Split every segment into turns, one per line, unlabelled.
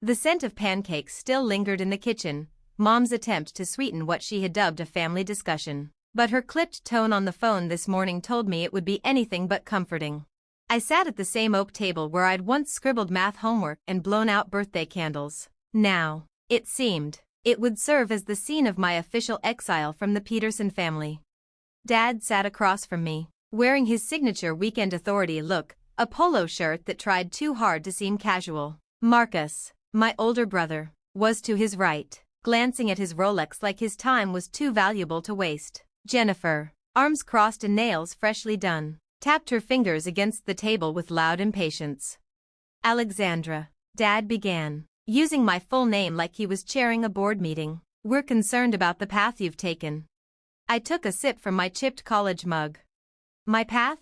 The scent of pancakes still lingered in the kitchen, Mom's attempt to sweeten what she had dubbed a family discussion. But her clipped tone on the phone this morning told me it would be anything but comforting. I sat at the same oak table where I'd once scribbled math homework and blown out birthday candles. Now, it seemed, it would serve as the scene of my official exile from the Peterson family. Dad sat across from me, wearing his signature weekend authority look, a polo shirt that tried too hard to seem casual. Marcus, my older brother, was to his right, glancing at his Rolex like his time was too valuable to waste. Jennifer, arms crossed and nails freshly done, tapped her fingers against the table with loud impatience. Alexandra, Dad began, using my full name like he was chairing a board meeting. We're concerned about the path you've taken. I took a sip from my chipped college mug. My path?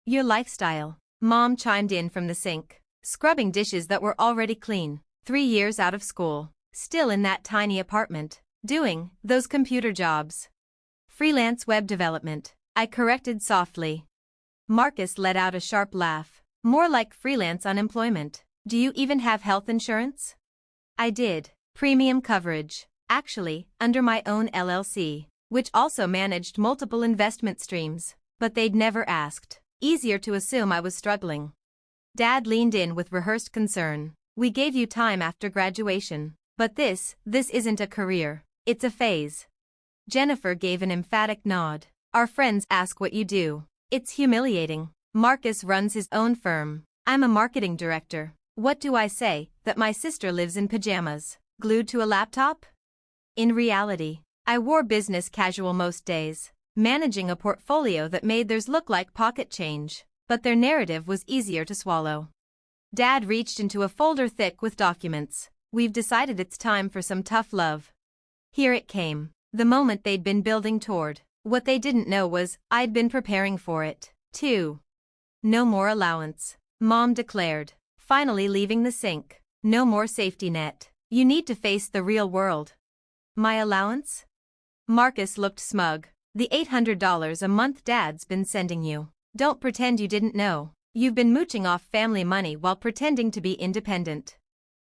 Your lifestyle, Mom chimed in from the sink, scrubbing dishes that were already clean. 3 years out of school, still in that tiny apartment, doing those computer jobs. Freelance web development, I corrected softly. Marcus let out a sharp laugh. More like freelance unemployment. Do you even have health insurance? I did. Premium coverage, actually, under my own LLC, which also managed multiple investment streams, but they'd never asked. Easier to assume I was struggling. Dad leaned in with rehearsed concern. We gave you time after graduation, but this isn't a career, it's a phase. Jennifer gave an emphatic nod. Our friends ask what you do. It's humiliating. Marcus runs his own firm. I'm a marketing director. What do I say, that my sister lives in pajamas, glued to a laptop? In reality, I wore business casual most days, managing a portfolio that made theirs look like pocket change, but their narrative was easier to swallow. Dad reached into a folder thick with documents. We've decided it's time for some tough love. Here it came, the moment they'd been building toward. What they didn't know was, I'd been preparing for it, too. No more allowance, Mom declared, finally leaving the sink. No more safety net. You need to face the real world. My allowance? Marcus looked smug. The $800 a month Dad's been sending you. Don't pretend you didn't know. You've been mooching off family money while pretending to be independent.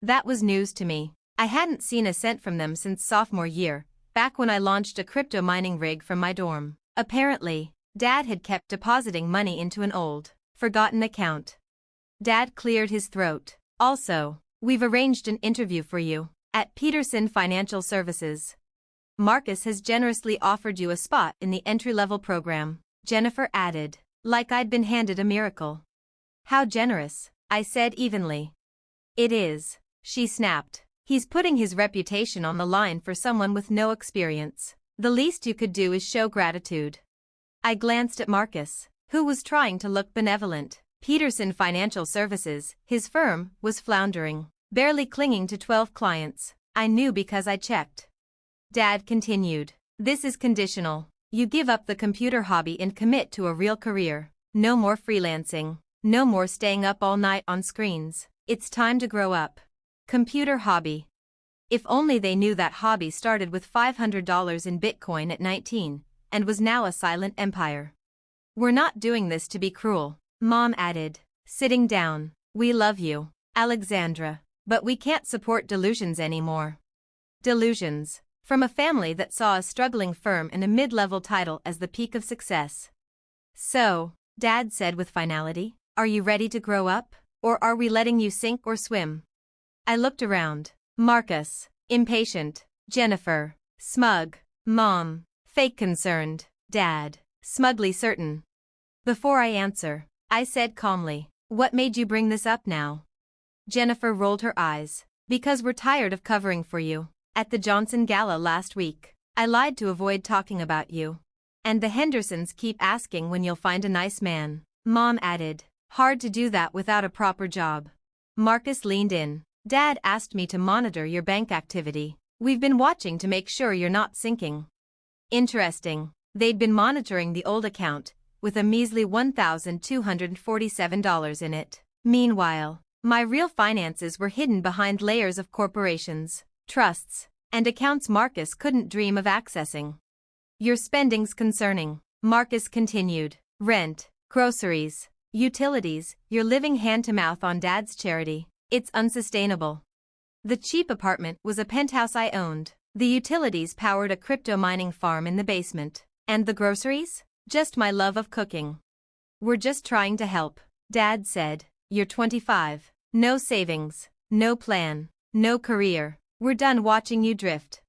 That was news to me. I hadn't seen a cent from them since sophomore year, back when I launched a crypto mining rig from my dorm. Apparently, Dad had kept depositing money into an old, forgotten account. Dad cleared his throat. Also, we've arranged an interview for you at Peterson Financial Services. Marcus has generously offered you a spot in the entry-level program, Jennifer added, like I'd been handed a miracle. How generous, I said evenly. It is, she snapped. He's putting his reputation on the line for someone with no experience. The least you could do is show gratitude. I glanced at Marcus, who was trying to look benevolent. Peterson Financial Services, his firm, was floundering, barely clinging to 12 clients. I knew because I checked. Dad continued. This is conditional. You give up the computer hobby and commit to a real career. No more freelancing. No more staying up all night on screens. It's time to grow up. Computer hobby. If only they knew that hobby started with $500 in Bitcoin at 19, and was now a silent empire. We're not doing this to be cruel, Mom added, sitting down. We love you, Alexandra, but we can't support delusions anymore. Delusions. From a family that saw a struggling firm and a mid-level title as the peak of success. So, Dad said with finality, are you ready to grow up, or are we letting you sink or swim? I looked around. Marcus, impatient. Jennifer, smug. Mom, fake concerned. Dad, smugly certain. Before I answer, I said calmly, what made you bring this up now? Jennifer rolled her eyes. Because we're tired of covering for you. At the Johnson Gala last week, I lied to avoid talking about you. And the Hendersons keep asking when you'll find a nice man. Mom added, hard to do that without a proper job. Marcus leaned in. Dad asked me to monitor your bank activity. We've been watching to make sure you're not sinking. Interesting. They'd been monitoring the old account, with a measly $1,247 in it. Meanwhile, my real finances were hidden behind layers of corporations, trusts, and accounts Marcus couldn't dream of accessing. Your spending's concerning, Marcus continued. Rent, groceries, utilities, you're living hand-to-mouth on Dad's charity. It's unsustainable. The cheap apartment was a penthouse I owned. The utilities powered a crypto mining farm in the basement. And the groceries? Just my love of cooking. We're just trying to help, Dad said. You're 25. No savings, no plan, no career. We're done watching you drift.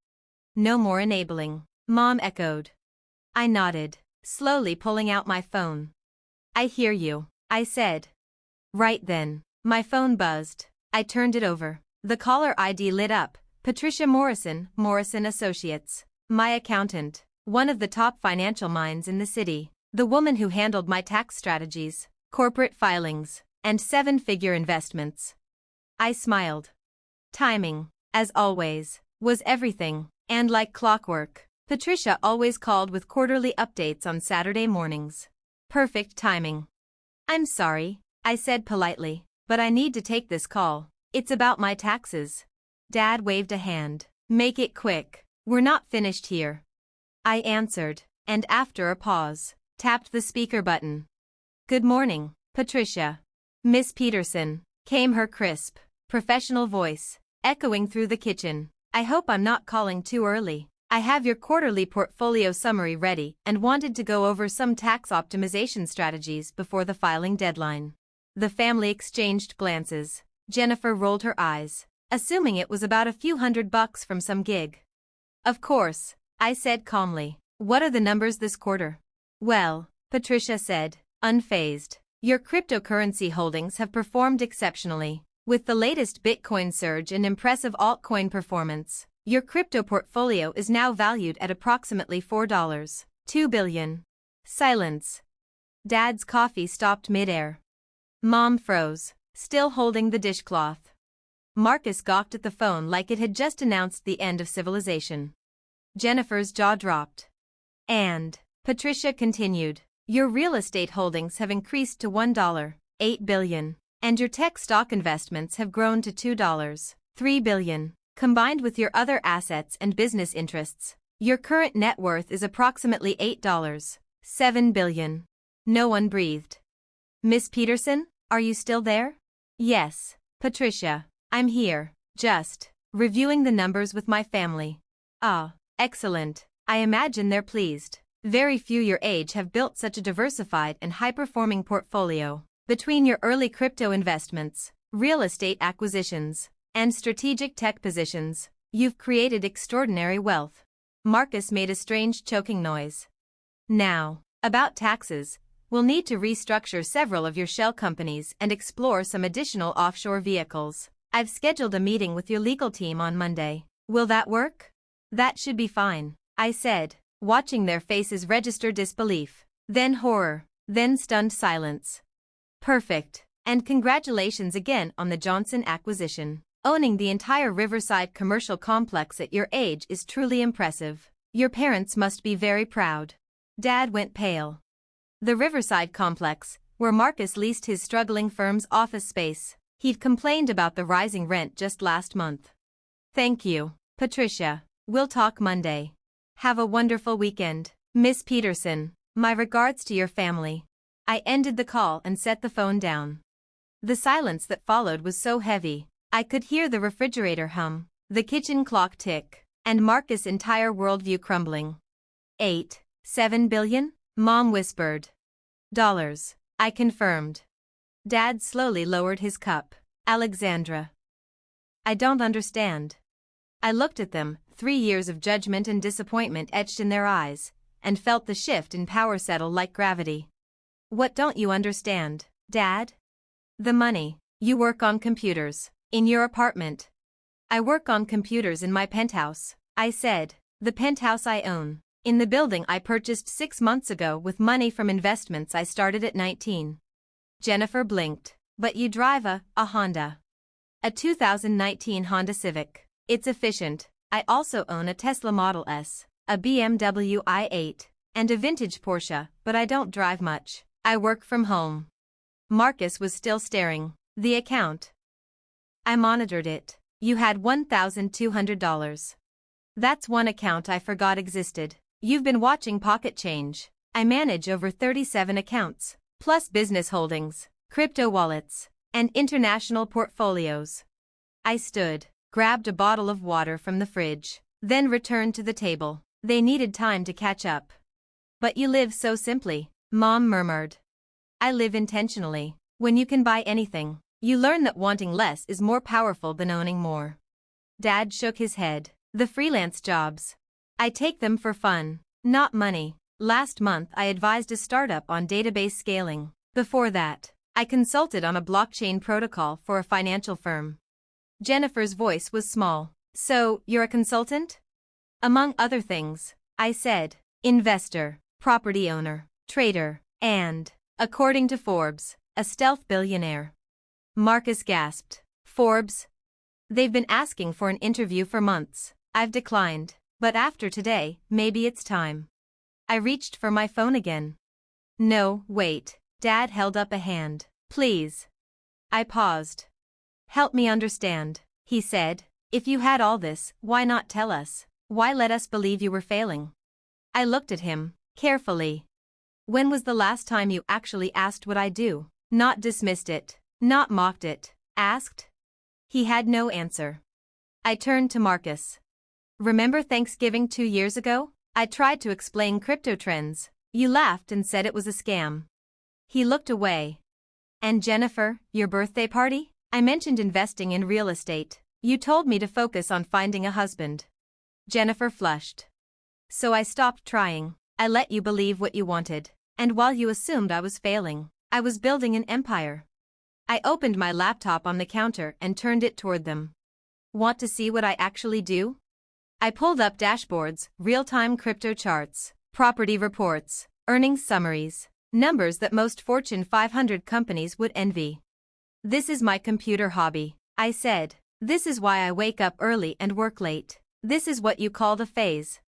No more enabling, Mom echoed. I nodded, slowly pulling out my phone. I hear you, I said. Right then, my phone buzzed. I turned it over. The caller ID lit up. Patricia Morrison, Morrison Associates. My accountant, one of the top financial minds in the city. The woman who handled my tax strategies, corporate filings, and seven-figure investments. I smiled. Timing, as always, was everything, and like clockwork, Patricia always called with quarterly updates on Saturday mornings. Perfect timing. I'm sorry, I said politely, but I need to take this call. It's about my taxes. Dad waved a hand. Make it quick. We're not finished here. I answered, and after a pause, tapped the speaker button. Good morning, Patricia. Miss Peterson, came her crisp, professional voice, echoing through the kitchen. I hope I'm not calling too early. I have your quarterly portfolio summary ready and wanted to go over some tax optimization strategies before the filing deadline. The family exchanged glances. Jennifer rolled her eyes, assuming it was about a few $100 from some gig. Of course, I said calmly. What are the numbers this quarter? Well, Patricia said, unfazed. Your cryptocurrency holdings have performed exceptionally. With the latest Bitcoin surge and impressive altcoin performance, your crypto portfolio is now valued at approximately $4.2 billion. Silence. Dad's coffee stopped midair. Mom froze, still holding the dishcloth. Marcus gawked at the phone like it had just announced the end of civilization. Jennifer's jaw dropped. And, Patricia continued, your real estate holdings have increased to $1.8 billion, and your tech stock investments have grown to $2.3 billion. Combined with your other assets and business interests, your current net worth is approximately $8.7 billion. No one breathed. Miss Peterson, are you still there? Yes, Patricia, I'm here, just reviewing the numbers with my family. Ah, excellent. I imagine they're pleased. Very few your age have built such a diversified and high-performing portfolio. Between your early crypto investments, real estate acquisitions, and strategic tech positions, you've created extraordinary wealth. Marcus made a strange choking noise. Now, about taxes, we'll need to restructure several of your shell companies and explore some additional offshore vehicles. I've scheduled a meeting with your legal team on Monday. Will that work? That should be fine, I said, watching their faces register disbelief, then horror, then stunned silence. Perfect, and congratulations again on the Johnson acquisition. Owning the entire Riverside commercial complex at your age is truly impressive. Your parents must be very proud. Dad went pale. The Riverside complex, where Marcus leased his struggling firm's office space, he'd complained about the rising rent just last month. Thank you, Patricia. We'll talk Monday. Have a wonderful weekend, Miss Peterson. My regards to your family. I ended the call and set the phone down. The silence that followed was so heavy. I could hear the refrigerator hum, the kitchen clock tick, and Marcus' entire worldview crumbling. $8.7 billion? Mom whispered. Dollars, I confirmed. Dad slowly lowered his cup. Alexandra. I don't understand. I looked at them, 3 years of judgment and disappointment etched in their eyes, and felt the shift in power settle like gravity. What don't you understand, Dad? The money. You work on computers. In your apartment. I work on computers in my penthouse, I said. The penthouse I own. In the building I purchased 6 months ago with money from investments I started at 19. Jennifer blinked. But you drive a Honda. A 2019 Honda Civic. It's efficient. I also own a Tesla Model S, a BMW i8, and a vintage Porsche, but I don't drive much. I work from home. Marcus was still staring. The account. I monitored it. You had $1,200. That's one account I forgot existed. You've been watching pocket change. I manage over 37 accounts, plus business holdings, crypto wallets, and international portfolios. I stood, grabbed a bottle of water from the fridge, then returned to the table. They needed time to catch up. But you live so simply, Mom murmured. I live intentionally. When you can buy anything, you learn that wanting less is more powerful than owning more. Dad shook his head. The freelance jobs. I take them for fun, not money. Last month I advised a startup on database scaling. Before that, I consulted on a blockchain protocol for a financial firm. Jennifer's voice was small. So, you're a consultant? Among other things, I said, investor, property owner, trader, and, according to Forbes, a stealth billionaire. Marcus gasped. Forbes? They've been asking for an interview for months. I've declined, but after today, maybe it's time. I reached for my phone again. No, wait. Dad held up a hand. Please. I paused. Help me understand, he said. If you had all this, why not tell us? Why let us believe you were failing? I looked at him, carefully. When was the last time you actually asked what I do? Not dismissed it, not mocked it, asked? He had no answer. I turned to Marcus. Remember Thanksgiving 2 years ago? I tried to explain crypto trends. You laughed and said it was a scam. He looked away. And Jennifer, your birthday party? I mentioned investing in real estate. You told me to focus on finding a husband. Jennifer flushed. So I stopped trying. I let you believe what you wanted. And while you assumed I was failing, I was building an empire. I opened my laptop on the counter and turned it toward them. Want to see what I actually do? I pulled up dashboards, real-time crypto charts, property reports, earnings summaries, numbers that most Fortune 500 companies would envy. This is my computer hobby, I said. This is why I wake up early and work late. This is what you call the phase.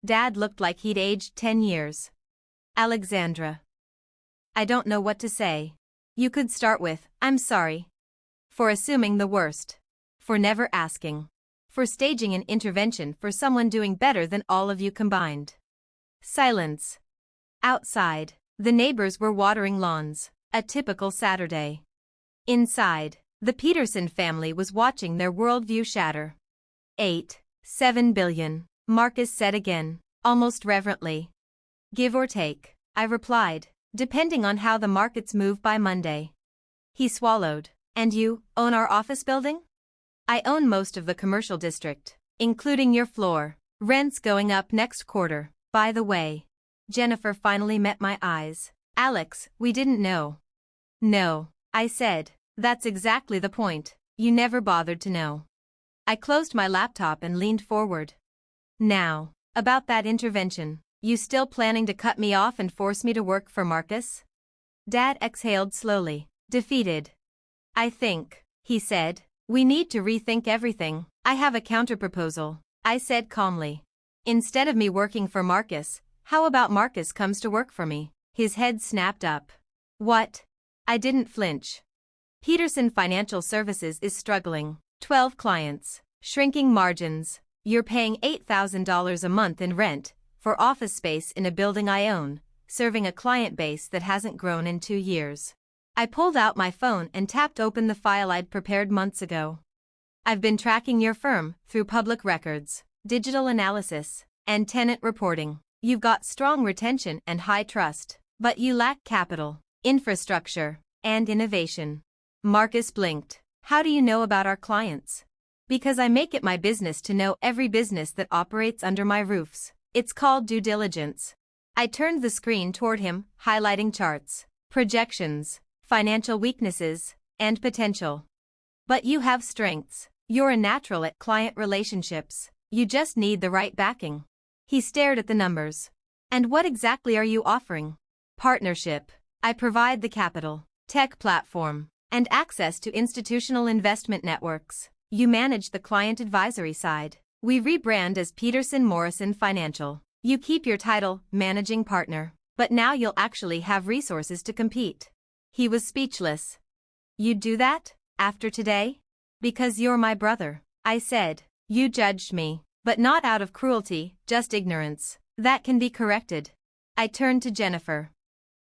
Dad looked like he'd aged 10 years. Alexandra. I don't know what to say. You could start with, I'm sorry. For assuming the worst. For never asking. For staging an intervention for someone doing better than all of you combined. Silence. Outside, the neighbors were watering lawns, a typical Saturday. Inside, the Peterson family was watching their worldview shatter. 7 billion, Marcus said again, almost reverently. Give or take, I replied, depending on how the markets move by Monday. He swallowed. And you own our office building? I own most of the commercial district, including your floor. Rent's going up next quarter, by the way. Jennifer finally met my eyes. Alex, we didn't know. No, I said. That's exactly the point. You never bothered to know. I closed my laptop and leaned forward. Now, about that intervention, you still planning to cut me off and force me to work for Marcus? Dad exhaled slowly, defeated. I think, he said, we need to rethink everything. I have a counterproposal, I said calmly. Instead of me working for Marcus, how about Marcus comes to work for me? His head snapped up. What? I didn't flinch. Peterson Financial Services is struggling. 12 clients, shrinking margins. You're paying $8,000 a month in rent for office space in a building I own, serving a client base that hasn't grown in 2 years. I pulled out my phone and tapped open the file I'd prepared months ago. I've been tracking your firm through public records, digital analysis, and tenant reporting. You've got strong retention and high trust, but you lack capital, infrastructure, and innovation. Marcus blinked. How do you know about our clients? Because I make it my business to know every business that operates under my roofs. It's called due diligence. I turned the screen toward him, highlighting charts, projections, financial weaknesses, and potential. But you have strengths. You're a natural at client relationships. You just need the right backing. He stared at the numbers. And what exactly are you offering? Partnership. I provide the capital, tech platform, and access to institutional investment networks. You manage the client advisory side. We rebrand as Peterson Morrison Financial. You keep your title, managing partner, but now you'll actually have resources to compete. He was speechless. You'd do that? After today? Because you're my brother, I said. You judged me, but not out of cruelty, just ignorance. That can be corrected. I turned to Jennifer.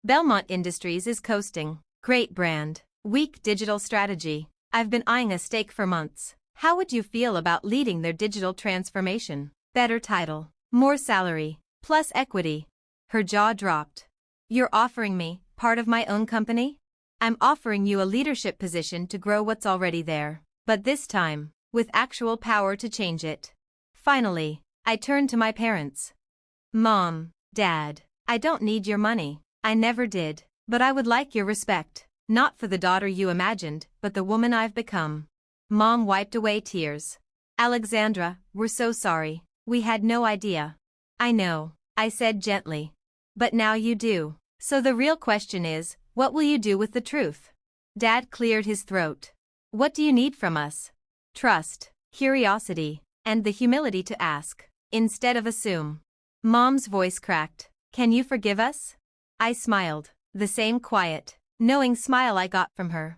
Belmont Industries is coasting. Great brand. Weak digital strategy. I've been eyeing a stake for months. How would you feel about leading their digital transformation? Better title, more salary, plus equity. Her jaw dropped. You're offering me part of my own company? I'm offering you a leadership position to grow what's already there, but this time, with actual power to change it. Finally, I turned to my parents. Mom, Dad, I don't need your money. I never did, but I would like your respect, not for the daughter you imagined, but the woman I've become. Mom wiped away tears. Alexandra, we're so sorry. We had no idea. I know, I said gently. But now you do. So the real question is, what will you do with the truth? Dad cleared his throat. What do you need from us? Trust, curiosity, and the humility to ask, instead of assume. Mom's voice cracked. Can you forgive us? I smiled, the same quiet, knowing smile I got from her.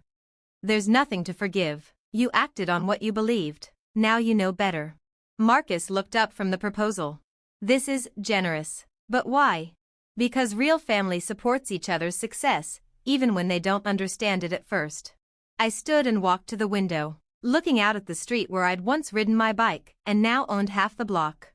There's nothing to forgive. You acted on what you believed. Now you know better. Marcus looked up from the proposal. This is generous. But why? Because real family supports each other's success, even when they don't understand it at first. I stood and walked to the window, looking out at the street where I'd once ridden my bike and now owned half the block.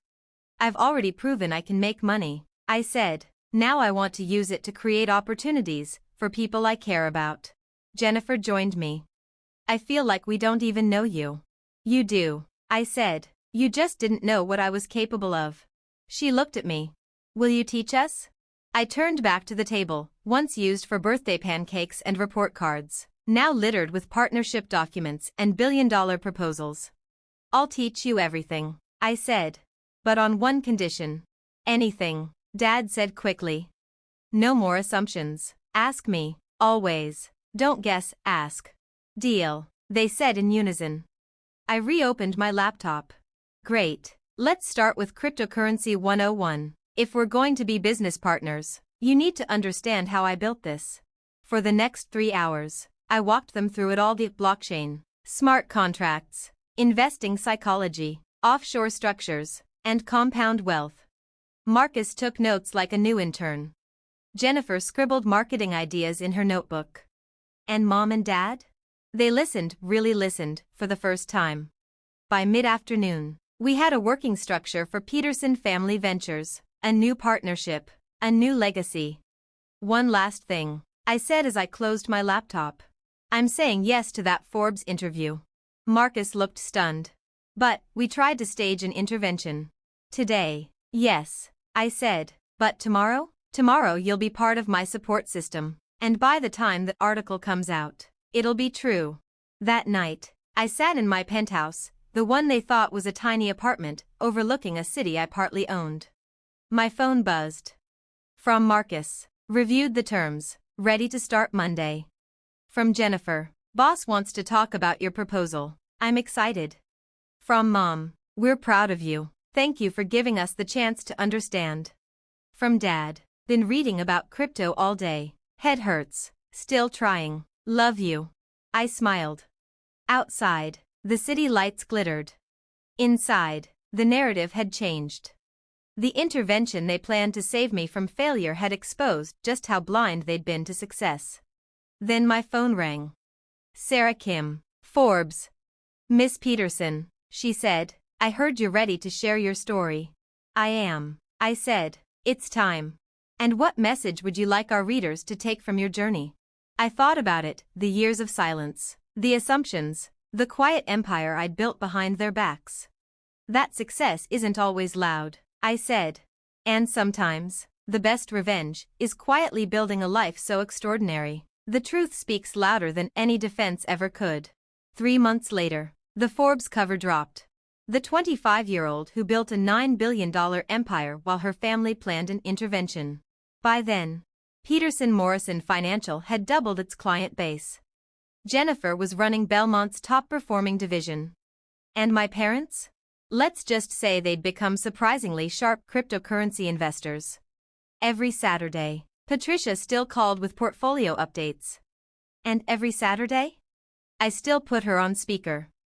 I've already proven I can make money, I said. Now I want to use it to create opportunities for people I care about. Jennifer joined me. I feel like we don't even know you. You do, I said. You just didn't know what I was capable of. She looked at me. Will you teach us? I turned back to the table, once used for birthday pancakes and report cards, now littered with partnership documents and billion-dollar proposals. I'll teach you everything, I said. But on one condition. Anything, Dad said quickly. No more assumptions. Ask me, always. Don't guess, ask. Deal, they said in unison. I reopened my laptop. Great. Let's start with cryptocurrency 101. If we're going to be business partners, you need to understand how I built this. For the next 3 hours, I walked them through it all: the blockchain, smart contracts, investing psychology, offshore structures, and compound wealth. Marcus took notes like a new intern. Jennifer scribbled marketing ideas in her notebook. And Mom and Dad? They listened, really listened, for the first time. By mid-afternoon, we had a working structure for Peterson Family Ventures, a new partnership, a new legacy. One last thing, I said as I closed my laptop. I'm saying yes to that Forbes interview. Marcus looked stunned. But we tried to stage an intervention. Today, yes, I said. But tomorrow? Tomorrow you'll be part of my support system, and by the time the article comes out, it'll be true. That night, I sat in my penthouse, the one they thought was a tiny apartment overlooking a city I partly owned. My phone buzzed. From Marcus. Reviewed the terms. Ready to start Monday. From Jennifer. Boss wants to talk about your proposal. I'm excited. From Mom. We're proud of you. Thank you for giving us the chance to understand. From Dad. Been reading about crypto all day. Head hurts. Still trying. Love you. I smiled. Outside, the city lights glittered. Inside, the narrative had changed. The intervention they planned to save me from failure had exposed just how blind they'd been to success. Then my phone rang. Sarah Kim, Forbes. Miss Peterson, she said, I heard you're ready to share your story. I am, I said. It's time. And what message would you like our readers to take from your journey? I thought about it, the years of silence, the assumptions, the quiet empire I'd built behind their backs. That success isn't always loud, I said. And sometimes, the best revenge is quietly building a life so extraordinary. The truth speaks louder than any defense ever could. 3 months later, the Forbes cover dropped. The 25-year-old who built a $9 billion empire while her family planned an intervention. By then, Peterson Morrison Financial had doubled its client base. Jennifer was running Belmont's top-performing division. And my parents? Let's just say they'd become surprisingly sharp cryptocurrency investors. Every Saturday, Patricia still called with portfolio updates. And every Saturday? I still put her on speaker.